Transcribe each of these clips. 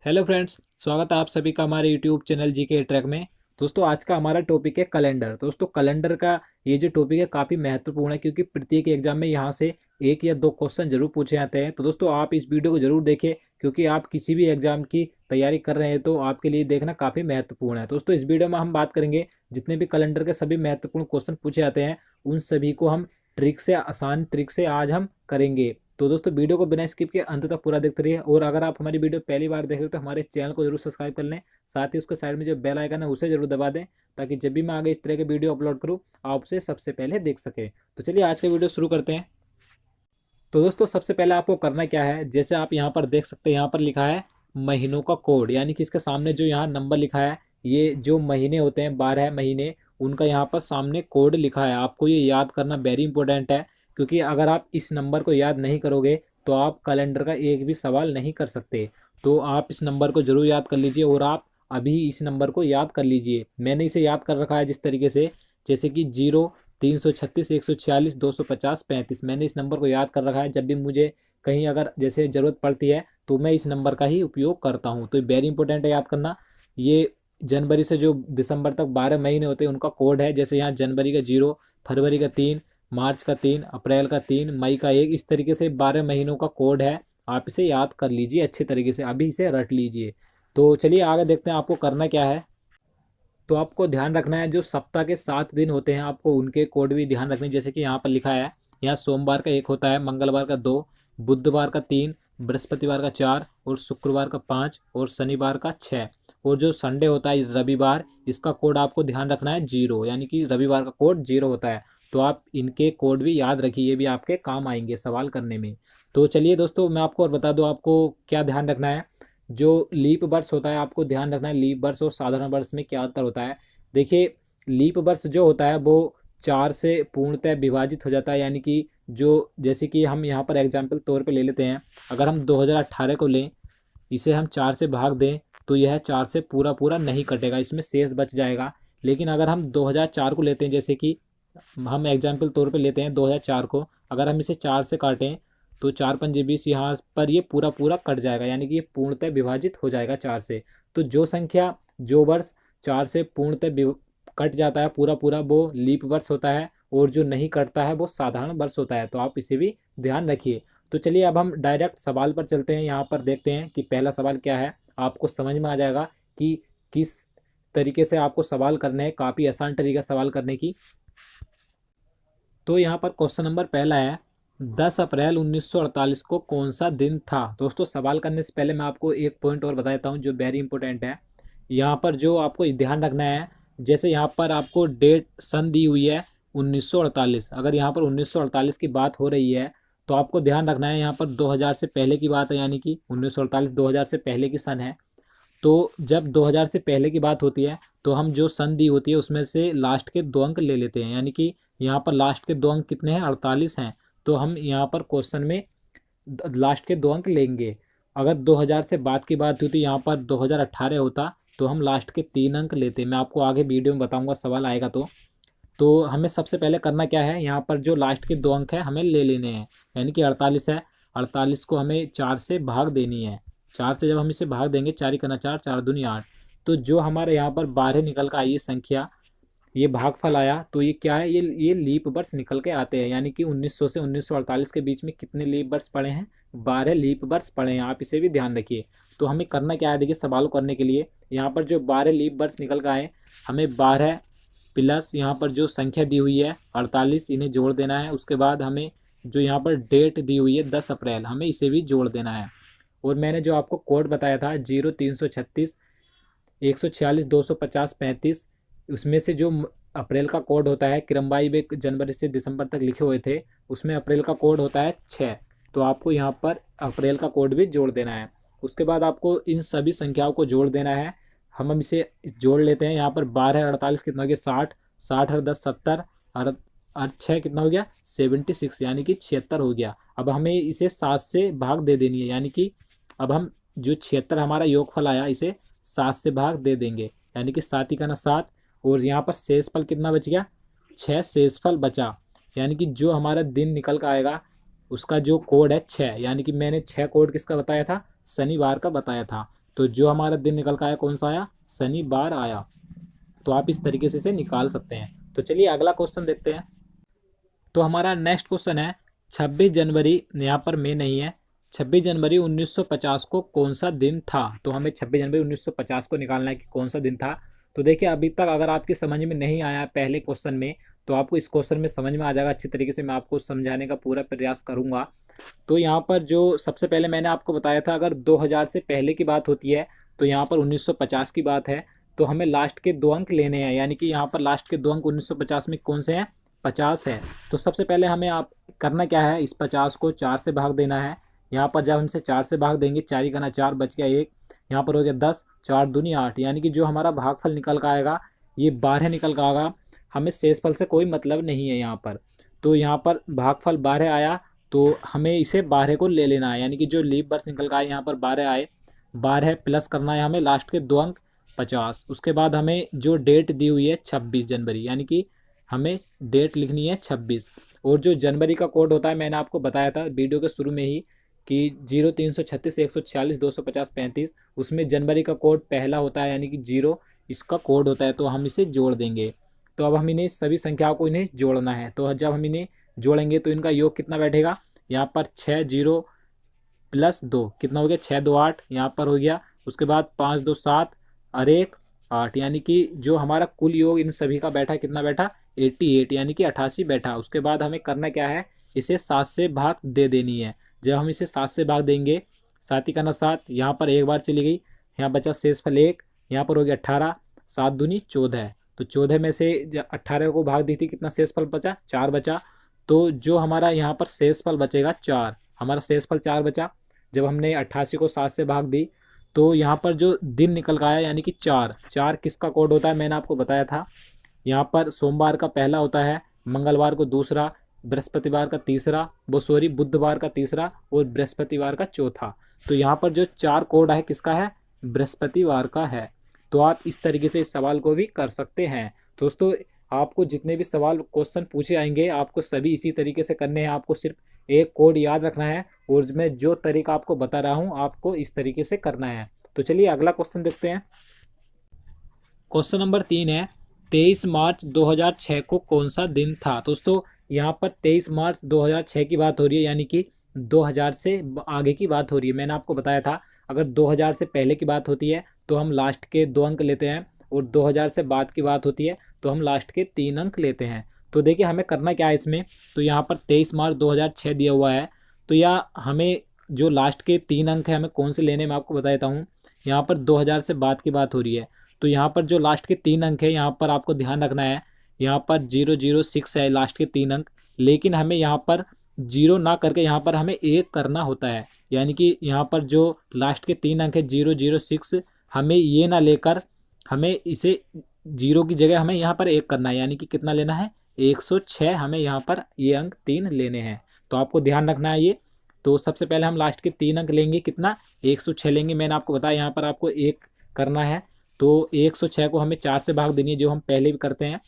Hello friends, स्वागत है आप सभी का हमारे यूट्यूब चैनल जीके ट्रैक में। दोस्तों, आज का हमारा टॉपिक है कैलेंडर। दोस्तों, कैलेंडर का ये जो टॉपिक है काफ़ी महत्वपूर्ण है, क्योंकि प्रत्येक एग्जाम में यहाँ से एक या दो क्वेश्चन जरूर पूछे जाते हैं। तो दोस्तों, आप इस वीडियो को जरूर देखें, क्योंकि आप किसी भी एग्जाम की तैयारी कर रहे हैं तो आपके लिए देखना काफ़ी महत्वपूर्ण है। दोस्तों, इस वीडियो में हम बात करेंगे जितने भी कैलेंडर के सभी महत्वपूर्ण क्वेश्चन पूछे जाते हैं, उन सभी को हम ट्रिक से, आसान ट्रिक से आज हम करेंगे। तो दोस्तों, वीडियो को बिना स्किप के अंत तक पूरा देखते रहिए। और अगर आप हमारी वीडियो पहली बार देख रहे हो तो हमारे चैनल को जरूर सब्सक्राइब कर लें। साथ ही उसके साइड में जो बेल आइकन है उसे जरूर दबा दें, ताकि जब भी मैं आगे इस तरह के वीडियो अपलोड करूँ आप उसे सबसे पहले देख सके। तो चलिए आज का वीडियो शुरू करते हैं। तो दोस्तों, सबसे पहले आपको करना क्या है, जैसे आप यहाँ पर देख सकते हैं, यहाँ पर लिखा है महीनों का कोड, यानी कि इसके सामने जो यहाँ नंबर लिखा है, ये जो महीने होते हैं 12 महीने, उनका यहाँ पर सामने कोड लिखा है। आपको ये याद करना वेरी इंपॉर्टेंट है, क्योंकि अगर आप इस नंबर को याद नहीं करोगे तो आप कैलेंडर का एक भी सवाल नहीं कर सकते। तो आप इस नंबर को जरूर याद कर लीजिए, और आप अभी इस नंबर को याद कर लीजिए। मैंने इसे याद कर रखा है जिस तरीके से, जैसे कि 0, 336, 146, 250, 35। मैंने इस नंबर को याद कर रखा है। जब भी मुझे कहीं अगर जैसे ज़रूरत पड़ती है तो मैं इस नंबर का ही उपयोग करता हूँ। तो वेरी इंपॉर्टेंट है याद करना। ये जनवरी से जो दिसंबर तक 12 महीने होते हैं उनका कोड है। जैसे यहाँ जनवरी का 0, फरवरी का 3, मार्च का 3, अप्रैल का 3, मई का 1, इस तरीके से 12 महीनों का कोड है। आप इसे याद कर लीजिए अच्छे तरीके से, अभी इसे रट लीजिए। तो चलिए आगे देखते हैं आपको करना क्या है। तो आपको ध्यान रखना है, जो सप्ताह के 7 दिन होते हैं आपको उनके कोड भी ध्यान रखने। जैसे कि यहाँ पर लिखा है, यहाँ सोमवार का 1 होता है, मंगलवार का 2, बुधवार का 3, बृहस्पतिवार का 4, और शुक्रवार का 5, और शनिवार का 6। और जो संडे होता है रविवार, इसका कोड आपको ध्यान रखना है 0, यानी कि रविवार का कोड 0 होता है। तो आप इनके कोड भी याद रखिए, ये भी आपके काम आएंगे सवाल करने में। तो चलिए दोस्तों, मैं आपको और बता दूँ आपको क्या ध्यान रखना है। जो लीप वर्ष होता है आपको ध्यान रखना है, लीप वर्ष और साधारण वर्ष में क्या अंतर होता है। देखिए, लीप वर्ष जो होता है वो 4 से पूर्णतः विभाजित हो जाता है, यानी कि जो, जैसे कि हम यहाँ पर एग्जाम्पल तौर पे ले लेते हैं, अगर हम 2018 को लें, इसे हम 4 से भाग दें तो यह 4 से पूरा पूरा नहीं कटेगा, इसमें शेष बच जाएगा। लेकिन अगर हम 2004 को लेते हैं, जैसे कि हम एग्जाम्पल तौर पे लेते हैं 2004 को, अगर हम इसे 4 से काटें तो 4×5=20, यहाँ पर ये पूरा पूरा कट जाएगा, यानी कि ये पूर्णतः विभाजित हो जाएगा 4 से। तो जो संख्या, जो वर्ष 4 से पूर्णतः कट जाता है पूरा पूरा, वो लीप वर्ष होता है, और जो नहीं कटता है वो साधारण वर्ष होता है। तो आप इसे भी ध्यान रखिए। तो चलिए अब हम डायरेक्ट सवाल पर चलते हैं। यहाँ पर देखते हैं कि पहला सवाल क्या है। आपको समझ में आ जाएगा कि किस तरीके से आपको सवाल करने हैं, काफ़ी आसान तरीका सवाल करने की। तो यहाँ पर क्वेश्चन नंबर पहला है, 10 अप्रैल 1948 को कौन सा दिन था। दोस्तों, सवाल करने से पहले मैं आपको एक पॉइंट और बता देता हूँ जो वेरी इंपॉर्टेंट है। यहाँ पर जो आपको ध्यान रखना है, जैसे यहाँ पर आपको डेट सन दी हुई है 1948, अगर यहाँ पर 1948 की बात हो रही है तो आपको ध्यान रखना है यहाँ पर 2000 से पहले की बात है, यानी कि 1948 2000 से पहले की सन है। तो जब 2000 से पहले की बात होती है तो हम जो सन दी होती है उसमें से लास्ट के 2 अंक ले लेते हैं, यानी कि यहाँ पर लास्ट के 2 अंक कितने हैं, 48 हैं। तो हम यहाँ पर क्वेश्चन में लास्ट के 2 अंक लेंगे। अगर 2000 से बाद की बात हुई तो यहाँ पर 2018 होता, तो हम लास्ट के 3 अंक लेते। मैं आपको आगे वीडियो में बताऊँगा, सवाल आएगा तो हमें सबसे पहले करना क्या है, यहाँ पर जो लास्ट के 2 अंक है हमें ले लेने हैं, यानी कि 48 है। 48 को हमें 4 से भाग देनी है। 4 से जब हम इसे भाग देंगे, 4 ही करना 4, 4×2=8। तो जो हमारे यहाँ पर 12 निकल कर आई है संख्या, ये भागफल आया, तो ये क्या है, ये लीप वर्ष निकल के आते हैं। यानी कि 1900 से 1948 के बीच में कितने लीप वर्ष पड़े हैं, 12 लीप वर्ष पड़े हैं। आप इसे भी ध्यान रखिए। तो हमें करना क्या है, देखिए सवाल करने के लिए यहाँ पर जो 12 लीप वर्ष निकल कर आए, हमें 12 प्लस यहाँ पर जो संख्या दी हुई है 48, इन्हें जोड़ देना है। उसके बाद हमें जो यहाँ पर डेट दी हुई है 10 अप्रैल, हमें इसे भी जोड़ देना है। और मैंने जो आपको कोड बताया था 0, 336, 146, 250, 35, उसमें से जो अप्रैल का कोड होता है, क्रमवाई में जनवरी से दिसंबर तक लिखे हुए थे, उसमें अप्रैल का कोड होता है 6। तो आपको यहाँ पर अप्रैल का कोड भी जोड़ देना है। उसके बाद आपको इन सभी संख्याओं को जोड़ देना है। हम इसे जोड़ लेते हैं। यहाँ पर 12 48 कितना हो गया, 60, 60 और 10 70, और 6 कितना हो गया, 76, यानी कि 76 हो गया। अब हमें इसे 7 से भाग दे देनी है, यानी कि अब हम जो 76 हमारा योगफल आया, इसे 7 से भाग दे देंगे, यानी कि 7 ही का ना 7। और यहाँ पर शेषफल कितना बच गया, 6 शेषफल बचा। यानी कि जो हमारा दिन निकल कर आएगा उसका जो कोड है 6, यानी कि मैंने 6 कोड किसका बताया था, शनिवार का बताया था। तो जो हमारा दिन निकल का आया कौन सा आया, शनिवार आया। तो आप इस तरीके से इसे निकाल सकते हैं। तो चलिए अगला क्वेश्चन देखते हैं। तो हमारा नेक्स्ट क्वेश्चन है 26 जनवरी, यहाँ पर मई नहीं है, 26 जनवरी 1950 को कौन सा दिन था। तो हमें 26 जनवरी 1950 को निकालना है कि कौन सा दिन था। तो देखिए अभी तक अगर आपकी समझ में नहीं आया पहले क्वेश्चन में, तो आपको इस क्वेश्चन में समझ में आ जाएगा अच्छी तरीके से। मैं आपको समझाने का पूरा प्रयास करूंगा। तो यहाँ पर जो सबसे पहले मैंने आपको बताया था, अगर 2000 से पहले की बात होती है तो यहाँ पर 1950 की बात है। तो हमें लास्ट के 2 अंक लेने हैं, यानी कि यहाँ पर लास्ट के 2 अंक 1950 में कौन से हैं, 50 है। तो सबसे पहले हमें आप करना क्या है, इस 50 को 4 से भाग देना है। यहाँ पर जब हमसे 4 से भाग देंगे, 4 ही करना 4, बच गया 1, यहाँ पर हो गया 10, 4 दूनी 8, यानी कि जो हमारा भागफल निकल का आएगा ये 12 निकल का आएगा। हमें शेषफल से कोई मतलब नहीं है यहाँ पर। तो यहाँ पर भागफल 12 आया, तो हमें इसे 12 को ले लेना है, यानी कि जो लीप वर्ष निकल का आए यहाँ पर 12 आए, 12 प्लस करना है हमें लास्ट के 2 अंक 50। उसके बाद हमें जो डेट दी हुई है 26 जनवरी, यानी कि हमें डेट लिखनी है 26। और जो जनवरी का कोड होता है मैंने आपको बताया था वीडियो के शुरू में ही कि 0336 146 250 35, उसमें जनवरी का कोड पहला होता है, यानी कि 0 इसका कोड होता है। तो हम इसे जोड़ देंगे। तो अब हम इन्हें सभी संख्याओं को इन्हें जोड़ना है। तो जब हम इन्हें जोड़ेंगे तो इनका योग कितना बैठेगा, यहाँ पर 6 0 प्लस 2 कितना हो गया, 6 2 8, यहाँ पर हो गया। उसके बाद 5 2 7 और 1 8, यानी कि जो हमारा कुल योग इन सभी का बैठा कितना बैठा, 88, यानी कि 88 बैठा। उसके बाद हमें करना क्या है, इसे 7 से भाग दे देनी है। जब हम इसे 7 से भाग देंगे, 7 ही करना 7, यहाँ पर एक बार चली गई, यहाँ बचा शेषफल 1, यहाँ पर हो गया 18, 7 दूनी 14। तो 14 में से 18 को भाग दी थी, कितना शेषफल बचा, 4 बचा। तो जो हमारा यहाँ पर शेषफल बचेगा 4, हमारा शेषफल 4 बचा। जब हमने 88 को 7 से भाग दी तो यहाँ पर जो दिन निकल का आया, यानी कि 4, 4 किसका कोड होता है मैंने आपको बताया था। यहाँ पर सोमवार का पहला होता है, मंगलवार को दूसरा, बृहस्पतिवार का तीसरा, बुधवार का तीसरा और बृहस्पतिवार का चौथा। तो यहाँ पर जो 4 कोड है किसका है, बृहस्पतिवार का है। तो आप इस तरीके से इस सवाल को भी कर सकते हैं। दोस्तों आपको जितने भी सवाल क्वेश्चन पूछे आएंगे आपको सभी इसी तरीके से करने हैं। आपको सिर्फ एक कोड याद रखना है और मैं जो तरीका आपको बता रहा हूँ आपको इस तरीके से करना है। तो चलिए अगला क्वेश्चन देखते हैं। क्वेश्चन नंबर 3 है 23 मार्च 2006 को कौन सा दिन था। दोस्तों यहाँ पर 23 मार्च 2006 की बात हो रही है, यानी कि 2000 से आगे की बात हो रही है। मैंने आपको बताया था अगर 2000 से पहले की बात होती है तो हम लास्ट के 2 अंक लेते हैं, और 2000 से बाद की बात होती है तो हम लास्ट के 3 अंक लेते हैं। तो देखिए हमें करना क्या है इसमें। तो यहाँ पर 23 मार्च 2006 दिया हुआ है, तो या हमें जो लास्ट के 3 अंक है हमें कौन से लेने, मैं आपको बता देता हूँ। यहाँ पर 2000 से बाद की बात हो रही है, तो यहाँ पर जो लास्ट के 3 अंक है यहाँ पर आपको ध्यान रखना है। यहाँ पर 006 है लास्ट के 3 अंक, लेकिन हमें यहाँ पर 0 ना करके यहाँ पर हमें 1 करना होता है। यानी कि यहाँ पर जो लास्ट के 3 अंक है 006, हमें ये ना लेकर हमें इसे 0 की जगह हमें यहाँ पर 1 करना है, यानी कि कितना लेना है, 106 हमें यहाँ पर ये अंक 3 लेने हैं। तो आपको ध्यान रखना है ये। तो सबसे पहले हम लास्ट के 3 अंक लेंगे, कितना, 106 लेंगे। मैंने आपको बताया यहाँ पर आपको 1 करना है। तो 106 को हमें 4 से भाग देनी है, जो हम पहले भी करते हैं।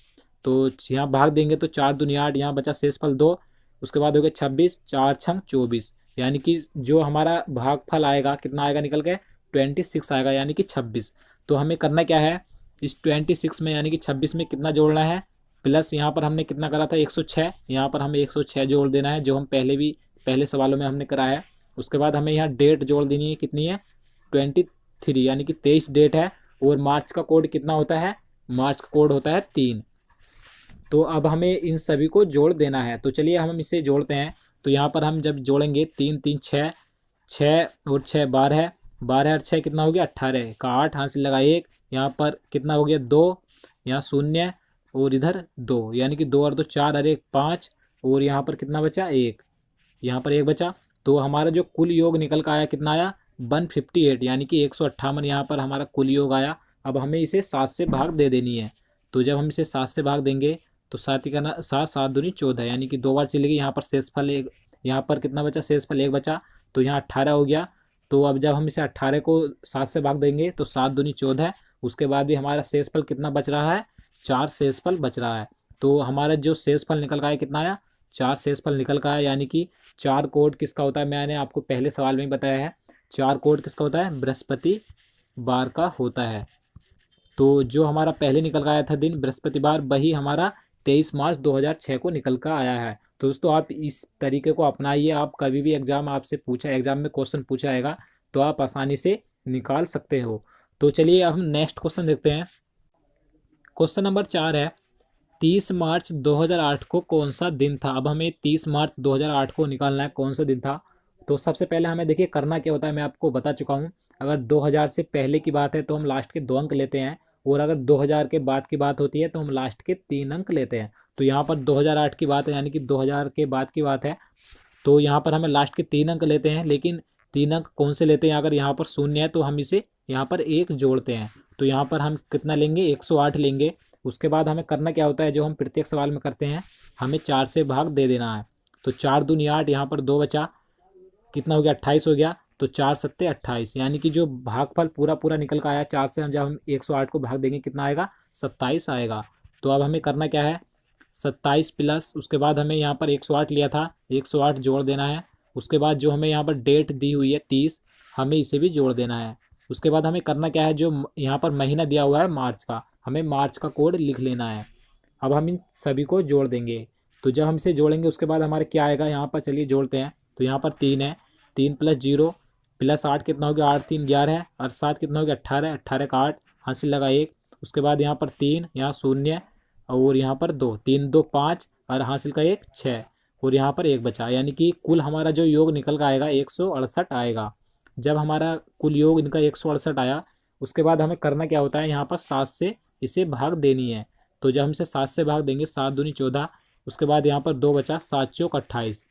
तो यहाँ भाग देंगे तो 4 दूनी 8, यहाँ बचा शेषफल 2, उसके बाद हो गया 26, 4 छंग 24, यानी कि जो हमारा भागफल आएगा कितना आएगा निकल के, 26 आएगा, यानी कि 26। तो हमें करना क्या है, इस 26 में यानी कि 26 में कितना जोड़ना है, प्लस यहाँ पर हमने कितना करा था 106, यहाँ पर हमें 106 जोड़ देना है, जो हम पहले सवालों में हमने कराया है। उसके बाद हमें यहाँ डेट जोड़ देनी है, कितनी है, 23, यानी कि 23 डेट है। और मार्च का कोड कितना होता है, मार्च का कोड होता है 3। तो अब हमें इन सभी को जोड़ देना है। तो चलिए हम इसे जोड़ते हैं। तो यहाँ पर हम जब जोड़ेंगे 3 3 6, 6 और 6 12, 12 और 6 कितना हो गया, 18 का 8 हाथ से लगा 1, यहाँ पर कितना हो गया 2, यहाँ 0 और इधर 2, यानी कि 2 और 2 4 और 1 5, और यहाँ पर कितना बचा 1, यहाँ पर 1 बचा। तो हमारा जो कुल योग निकल का आया कितना आया, 158, यानी कि 158 यहाँ पर हमारा कुल योग आया। अब हमें इसे 7 से भाग दे देनी है। तो जब हम इसे 7 से भाग देंगे तो 7 ही करना 7, 7 दूनी 14, यानी कि 2 बार चलेगी। यहाँ पर शेषफल 1, यहाँ पर कितना बचा, शेषफल 1 बचा, तो यहाँ 18 हो गया। तो अब जब हम इसे 18 को 7 से भाग देंगे तो 7 दूनी 14, उसके बाद भी हमारा शेषफल कितना बच रहा है, 4 शेषफल बच रहा है। तो हमारा जो शेषफल निकल का है कितना आया, 4 शेषफल निकल का है। यानी कि 4 कोड किसका होता है, मैंने आपको पहले सवाल में ही बताया है। 4 कोड किसका होता है, बृहस्पतिवार रविवार का होता है। तो जो हमारा पहले निकल का आया था दिन बृहस्पतिवार, वही हमारा 23 मार्च 2006 को निकल कर आया है। तो दोस्तों आप इस तरीके को अपनाइए, आप कभी भी एग्जाम में क्वेश्चन पूछा आएगा तो आप आसानी से निकाल सकते हो। तो चलिए अब हम नेक्स्ट क्वेश्चन देखते हैं। क्वेश्चन नंबर 4 है, 30 मार्च 2008 को कौन सा दिन था। अब हमें 30 मार्च 2008 को निकालना है कौन सा दिन था। तो सबसे पहले हमें देखिए करना क्या होता है, मैं आपको बता चुका हूँ। अगर 2000 से पहले की बात है तो हम लास्ट के 2 अंक लेते हैं, और अगर 2000 के बाद की बात होती है तो हम लास्ट के 3 अंक लेते हैं। तो यहाँ पर 2008 की बात है, यानी कि 2000 के बाद की बात है, तो यहाँ पर हमें लास्ट के 3 अंक लेते हैं। लेकिन 3 अंक कौन से लेते हैं, अगर यहाँ पर शून्य है तो हम इसे यहाँ पर एक जोड़ते हैं। तो यहाँ पर हम कितना लेंगे, 108 लेंगे। उसके बाद हमें करना क्या होता है, जो हम प्रत्येक सवाल में करते हैं, हमें 4 से भाग दे देना है। तो 4 दूनी 8, यहाँ पर 2 बचा, कितना हो गया, 28 हो गया। तो 4 सत्ते 28, यानी कि जो भागफल पूरा पूरा निकल कर आया 4 से, हम जब हम 108 को भाग देंगे कितना आएगा, 27 आएगा। तो अब हमें करना क्या है, 27 प्लस उसके बाद हमें यहाँ पर 108 लिया था, 108 जोड़ देना है। उसके बाद जो हमें यहाँ पर डेट दी हुई है 30, हमें इसे भी जोड़ देना है। उसके बाद हमें करना क्या है, जो यहाँ पर महीना दिया हुआ है मार्च का, हमें मार्च का कोड लिख लेना है। अब हम इन सभी को जोड़ देंगे। तो जब हम इसे जोड़ेंगे उसके बाद हमारे क्या आएगा, यहाँ पर चलिए जोड़ते हैं। तो यहाँ पर 3 है, 3 प्लस 0 प्लस 8 कितना हो गया, 8 3 11 है, और 7 कितना हो गया, 18, 18 का 8, हासिल लगा 1। उसके बाद यहाँ पर 3, यहाँ शून्य, और यहाँ पर 2, 3 2 5, और हासिल का 1 6, और यहाँ पर 1 बचा, यानी कि कुल हमारा जो योग निकल का आएगा 168 आएगा। जब हमारा कुल योग इनका 168 आया, उसके बाद हमें करना क्या होता है, यहाँ पर 7 से इसे भाग देनी है। तो जब हम इसे 7 से भाग देंगे, 7 दूनी 14, उसके बाद यहाँ पर 2 बचा, 7 चौक 28,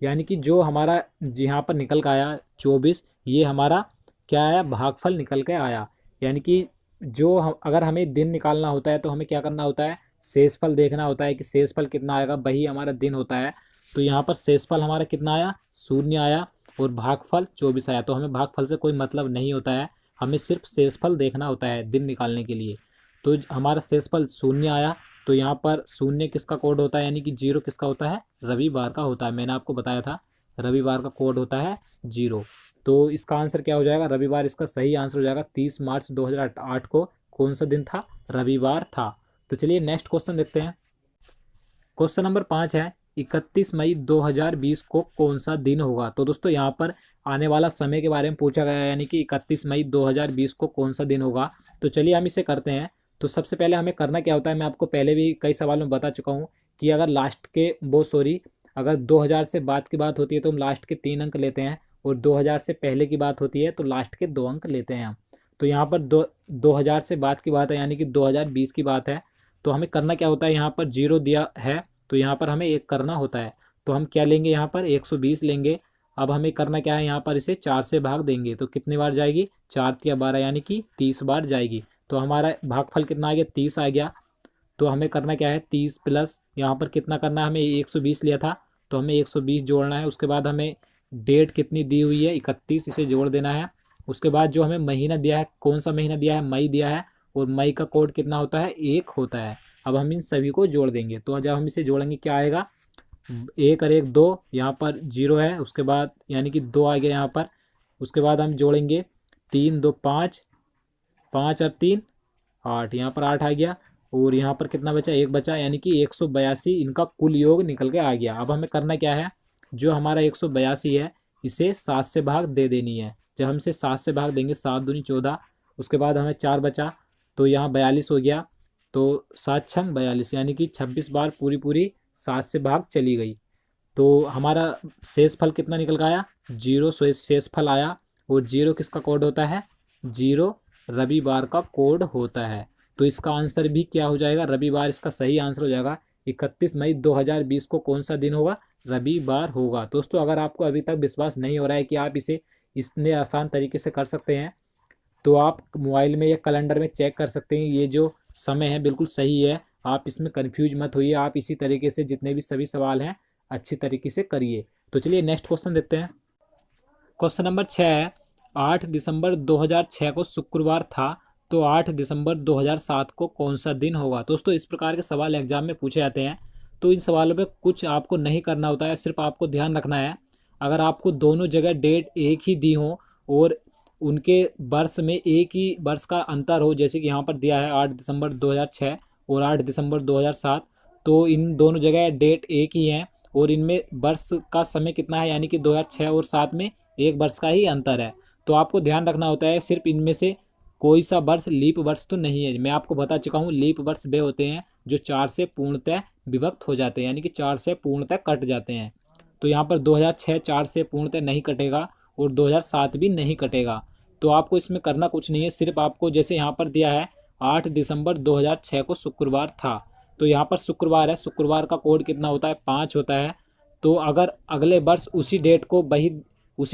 यानी कि जो हमारा यहाँ पर निकल का आया 24, ये हमारा क्या आया, भागफल निकल के आया। यानी कि जो हम अगर हमें दिन निकालना होता है तो हमें क्या करना होता है, शेषफल देखना होता है कि शेषफल कितना आएगा, वही हमारा दिन होता है। तो यहाँ पर शेषफल हमारा कितना आया, 0 आया, और भागफल 24 आया। तो हमें भागफल से कोई मतलब नहीं होता है, हमें सिर्फ शेषफल देखना होता है दिन निकालने के लिए। तो हमारा शेषफल 0 आया। तो यहाँ पर 0 किसका कोड होता है, यानी कि 0 किसका होता है, रविवार का होता है। मैंने आपको बताया था रविवार का कोड होता है 0। तो इसका आंसर क्या हो जाएगा, रविवार इसका सही आंसर हो जाएगा। 30 मार्च 2008 को कौन सा दिन था, रविवार था। तो चलिए नेक्स्ट क्वेश्चन देखते हैं। क्वेश्चन नंबर 5 है, 31 मई 2020 को कौन सा दिन होगा। तो दोस्तों यहाँ पर आने वाला समय के बारे में पूछा गया है, यानी कि 31 मई 2020 को कौन सा दिन होगा। तो चलिए हम इसे करते हैं। तो सबसे पहले हमें करना क्या होता है, मैं आपको पहले भी कई सवालों में बता चुका हूँ कि अगर लास्ट के अगर 2000 से बाद की बात होती है तो हम लास्ट के 3 अंक लेते हैं, और 2000 से पहले की बात होती है तो लास्ट के 2 अंक लेते हैं हम। तो यहाँ पर 2000 से बाद की बात है, यानी कि 2020 की बात है। तो हमें करना क्या होता है, यहाँ पर 0 दिया है तो यहाँ पर हमें 1 करना होता है। तो हम क्या लेंगे, यहाँ पर 120 लेंगे। अब हमें करना क्या है, यहाँ पर इसे 4 से भाग देंगे तो कितनी बार जाएगी, 4 या 12, यानी कि 30 बार जाएगी। तो हमारा भागफल कितना आ गया, 30 आ गया। तो हमें करना क्या है, 30 प्लस यहाँ पर कितना करना है, हमें 120 लिया था तो हमें 120 जोड़ना है। उसके बाद हमें डेट कितनी दी हुई है, 31, इसे जोड़ देना है। उसके बाद जो हमें महीना दिया है, कौन सा महीना दिया है, मई दिया है, और मई का कोड कितना होता है, 1 होता है। अब हम इन सभी को जोड़ देंगे। तो जब हम इसे जोड़ेंगे क्या आएगा, 1 और 1 2, यहाँ पर 0 है, उसके बाद यानी कि 2 आ गया यहाँ पर। उसके बाद हम जोड़ेंगे 3 2 5, 5 और 3 8, यहाँ पर 8 आ गया, और यहाँ पर कितना बचा, 1 बचा, यानी कि 182 इनका कुल योग निकल के आ गया। अब हमें करना क्या है, जो हमारा 182 है इसे 7 से भाग दे देनी है। जब हम इसे 7 से भाग देंगे, 7 दूनी 14, उसके बाद हमें 4 बचा, तो यहाँ 42 हो गया। तो 7 छंग 42, यानी कि 26 बार पूरी पूरी 7 से भाग चली गई। तो हमारा शेष फल कितना निकल का आया, 0 शेष फल आया। और 0 किसका कोड होता है, 0 रविवार का कोड होता है। तो इसका आंसर भी क्या हो जाएगा, रविवार इसका सही आंसर हो जाएगा। 31 मई 2020 को कौन सा दिन होगा, रविवार होगा। दोस्तों अगर आपको अभी तक विश्वास नहीं हो रहा है कि आप इसे इतने आसान तरीके से कर सकते हैं, तो आप मोबाइल में या कैलेंडर में चेक कर सकते हैं। ये जो समय है बिल्कुल सही है, आप इसमें कन्फ्यूज मत होइए। आप इसी तरीके से जितने भी सभी सवाल हैं अच्छी तरीके से करिए। तो चलिए नेक्स्ट क्वेश्चन देखते हैं। क्वेश्चन नंबर 6 है, 8 दिसंबर 2006 को शुक्रवार था, तो 8 दिसंबर 2007 को कौन सा दिन होगा। दोस्तों इस प्रकार के सवाल एग्जाम में पूछे जाते हैं। तो इन सवालों पे कुछ आपको नहीं करना होता है, सिर्फ आपको ध्यान रखना है, अगर आपको दोनों जगह डेट एक ही दी हो और उनके वर्ष में एक ही वर्ष का अंतर हो, जैसे कि यहाँ पर दिया है 8 दिसंबर 2006 और 8 दिसंबर 2007, तो इन दोनों जगह डेट एक ही है और इनमें वर्ष का समय कितना है, यानी कि 2006 और 7 में एक वर्ष का ही अंतर है। तो आपको ध्यान रखना होता है सिर्फ इनमें से कोई सा वर्ष लीप वर्ष तो नहीं है। मैं आपको बता चुका हूँ लीप वर्ष वे होते हैं जो 4 से पूर्णतः विभक्त हो जाते हैं, यानी कि 4 से पूर्णतः कट जाते हैं। तो यहाँ पर 2006 4 से पूर्णतः नहीं कटेगा और 2007 भी नहीं कटेगा। तो आपको इसमें करना कुछ नहीं है, सिर्फ आपको जैसे यहाँ पर दिया है 8 दिसंबर 2006 को शुक्रवार था, तो यहाँ पर शुक्रवार है, शुक्रवार का कोड कितना होता है, 5 होता है। तो अगर अगले वर्ष उसी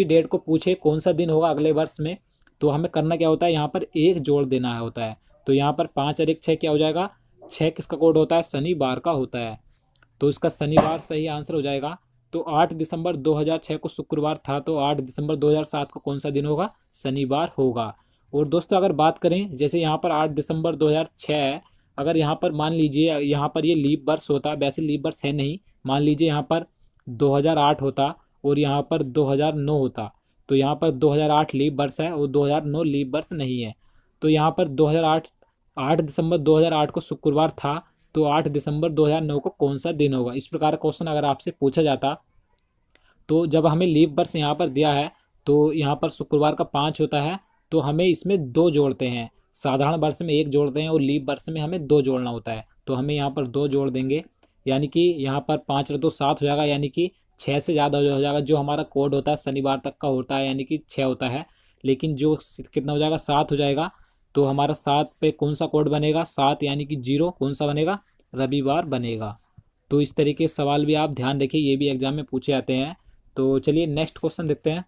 डेट को पूछे कौन सा दिन होगा अगले वर्ष में, तो हमें करना क्या होता है, यहाँ पर एक जोड़ देना होता है। तो यहाँ पर 5 और 1 6 क्या हो जाएगा, 6 किसका कोड होता है, शनिवार का होता है। तो इसका शनिवार सही आंसर हो जाएगा। तो 8 दिसंबर 2006 को शुक्रवार था, तो 8 दिसंबर 2007 को कौन सा दिन होगा, शनिवार होगा। और दोस्तों अगर बात करें जैसे यहाँ पर 8 दिसंबर 2006 है, अगर यहाँ पर मान लीजिए यहाँ पर ये लीप वर्ष होता, वैसे लीप वर्ष है नहीं, मान लीजिए यहाँ पर 2008 होता और यहाँ पर 2009 होता, तो यहाँ पर 2008 लीप वर्ष है और 2009 लीप वर्ष नहीं है। तो यहाँ पर 8 दिसंबर 2008 को शुक्रवार था, तो 8 दिसंबर 2009 को कौन सा दिन होगा, इस प्रकार का क्वेश्चन अगर आपसे पूछा जाता, तो जब हमें लीप वर्ष यहाँ पर दिया है तो यहाँ पर शुक्रवार का 5 होता है, तो हमें इसमें 2 जोड़ते हैं। साधारण वर्ष में 1 जोड़ते हैं और लीप वर्ष में हमें 2 जोड़ना होता है, तो हमें यहाँ पर 2 जोड़ देंगे, यानी कि यहाँ पर 5 और 2 7 हो जाएगा, यानी कि 6 से ज़्यादा हो जाएगा। जो हमारा कोड होता है शनिवार तक का होता है, यानी कि 6 होता है, लेकिन जो कितना हो जाएगा, 7 हो जाएगा। तो हमारा 7 पे कौन सा कोड बनेगा, 7 यानी कि 0 कौन सा बनेगा, रविवार बनेगा। तो इस तरीके के सवाल भी आप ध्यान रखिए, ये भी एग्जाम में पूछे जाते हैं। तो चलिए नेक्स्ट क्वेश्चन देखते हैं।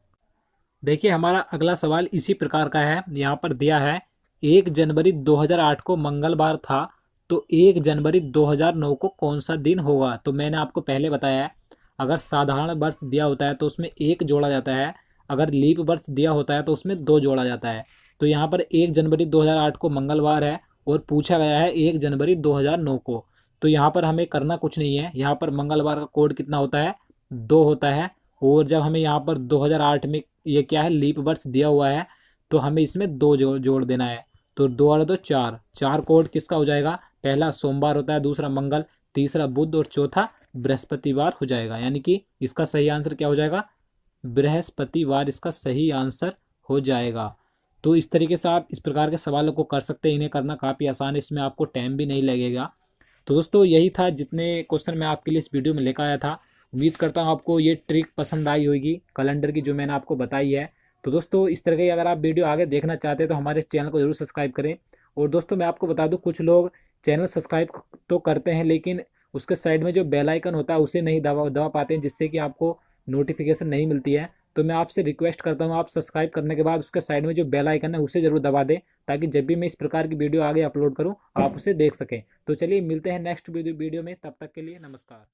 देखिए हमारा अगला सवाल इसी प्रकार का है, यहाँ पर दिया है 1 जनवरी 2008 को मंगलवार था, तो 1 जनवरी 2009 को कौन सा दिन होगा। तो मैंने आपको पहले बताया है, अगर साधारण वर्ष दिया होता है तो उसमें 1 जोड़ा जाता है, अगर लीप वर्ष दिया होता है तो उसमें 2 जोड़ा जाता है। तो यहाँ पर 1 जनवरी 2008 को मंगलवार है और पूछा गया है 1 जनवरी 2009 को, तो यहाँ पर हमें करना कुछ नहीं है। यहाँ पर मंगलवार का कोड कितना होता है, 2 होता है, और जब हमें यहाँ पर 2008 में ये क्या है, लीप वर्ष दिया हुआ है, तो हमें इसमें 2 जोड़ देना है। तो 2 और 2 4, 4 कोड किसका हो जाएगा, पहला सोमवार होता है, दूसरा मंगल, तीसरा बुध और चौथा बृहस्पतिवार हो जाएगा। यानी कि इसका सही आंसर क्या हो जाएगा, बृहस्पतिवार इसका सही आंसर हो जाएगा। तो इस तरीके से आप इस प्रकार के सवालों को कर सकते हैं, इन्हें करना काफ़ी आसान है, इसमें आपको टाइम भी नहीं लगेगा। तो दोस्तों यही था जितने क्वेश्चन मैं आपके लिए इस वीडियो में लेकर आया था। उम्मीद करता हूँ आपको ये ट्रिक पसंद आई होगी कैलेंडर की, जो मैंने आपको बताई है। तो दोस्तों इस तरह की अगर आप वीडियो आगे देखना चाहते हैं तो हमारे चैनल को जरूर सब्सक्राइब करें। और दोस्तों मैं आपको बता दूं, कुछ लोग चैनल सब्सक्राइब तो करते हैं लेकिन उसके साइड में जो बेल आइकन होता है उसे नहीं दबा पाते हैं, जिससे कि आपको नोटिफिकेशन नहीं मिलती है। तो मैं आपसे रिक्वेस्ट करता हूँ, आप सब्सक्राइब करने के बाद उसके साइड में जो बेल आइकन है उसे जरूर दबा दें, ताकि जब भी मैं इस प्रकार की वीडियो आगे अपलोड करूँ आप उसे देख सकें। तो चलिए मिलते हैं नेक्स्ट वीडियो में, तब तक के लिए नमस्कार।